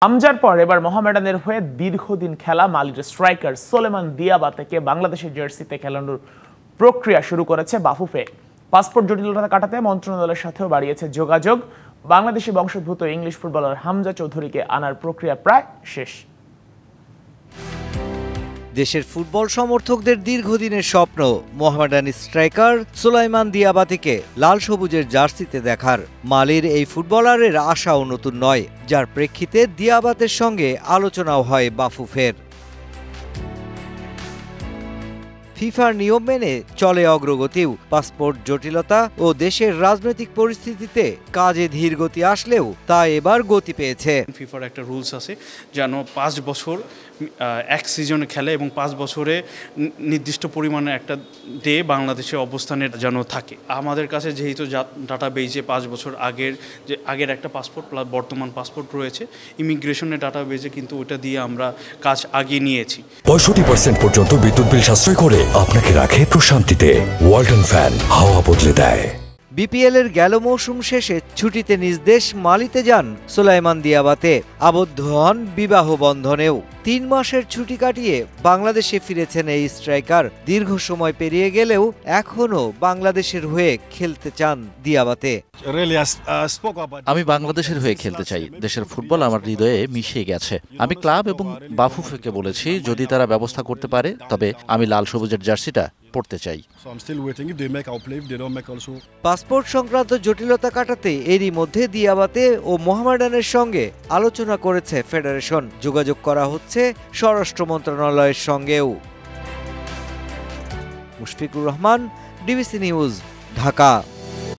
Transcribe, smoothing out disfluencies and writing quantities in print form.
হামজার পর এবার মোহামেডানের হয়ে দীর্ঘদিন খেলা মালির স্ট্রাইকার সোলেমান দিয়াবাতেকে বাংলাদেশের জার্সিতে খেলানোর প্রক্রিয়া শুরু করেছে বাফুফে। পাসপোর্ট জটিলতা কাটাতে মন্ত্রণালয়ের সাথেও বাড়িয়েছে যোগাযোগ। বাংলাদেশি বংশোদ্ভূত ইংলিশ ফুটবলার হামজা চৌধুরীকে আনার প্রক্রিয়া প্রায় শেষ। দেশের ফুটবল সমর্থকদের দীর্ঘদিনের স্বপ্ন মোহামেডান স্ট্রাইকার সোলাইমান দিয়াবাতেকে লাল সবুজের জার্সিতে দেখার। মালির এই ফুটবলারের আশাও নতুন নয়, যার প্রেক্ষিতে দিয়াবাতের সঙ্গে আলোচনাও হয় বাফুফের। ফিফার নিয়ম মেনে চলে অগ্রগতিও। পাসপোর্ট জটিলতা ও দেশের রাজনৈতিক পরিস্থিতিতে কাজে ধীর গতি আসলেও তা এবার গতি পেয়েছে। ফিফার একটা রুলস আছে যেন 5 বছর এক সিজনে খেলে এবং 5 বছরে নির্দিষ্ট পরিমাণে একটা ডে বাংলাদেশের অবস্থানের যেন থাকে। আমাদের কাছে যেহেতু ডাটা বেজে 5 বছর আগের একটা পাসপোর্ট প্লাস বর্তমান পাসপোর্ট রয়েছে, ইমিগ্রেশনের ডাটা বেজে কিন্তু ওটা দিয়ে আমরা কাজ আগিয়ে নিয়েছি। 65% পর্যন্ত বিদ্যুৎ বিল সাশ্রয় করে আপনাকে রাখে প্রশান্তিতে। ওয়ালটন ফ্যান হাওয়া বদলে দেয়। বিপিএল এর গেল মৌসুম শেষে ছুটিতে নিজ দেশ মালিতে যান সোলাইমান দিয়াবাতে। আবদ্ধ হন বিবাহ বন্ধনেও। 3 মাসের ছুটি কাটিয়ে বাংলাদেশে ফিরেছেন এই স্ট্রাইকার। দীর্ঘ সময় পেরিয়ে গেলেও এখনো বাংলাদেশের হয়ে খেলতে চান দিয়াবাতে। আমি বাংলাদেশের হয়ে খেলতে চাই। দেশের ফুটবল আমার হৃদয়ে মিশে গেছে। আমি ক্লাব এবং বাফুফেকে বলেছি যদি তারা ব্যবস্থা করতে পারে তবে আমি লাল সবুজের জার্সিটা পড়তে চাই। পাসপোর্ট সংক্রান্ত জটিলতা কাটাতে এরই মধ্যে দিয়াবাতে ও মোহামেডানের সঙ্গে আলোচনা করেছে ফেডারেশন। যোগাযোগ করা হচ্ছে স্বরাষ্ট্র মন্ত্রণালয়ের সঙ্গেও। Mushfiqur Rahman, DBC news, Dhaka.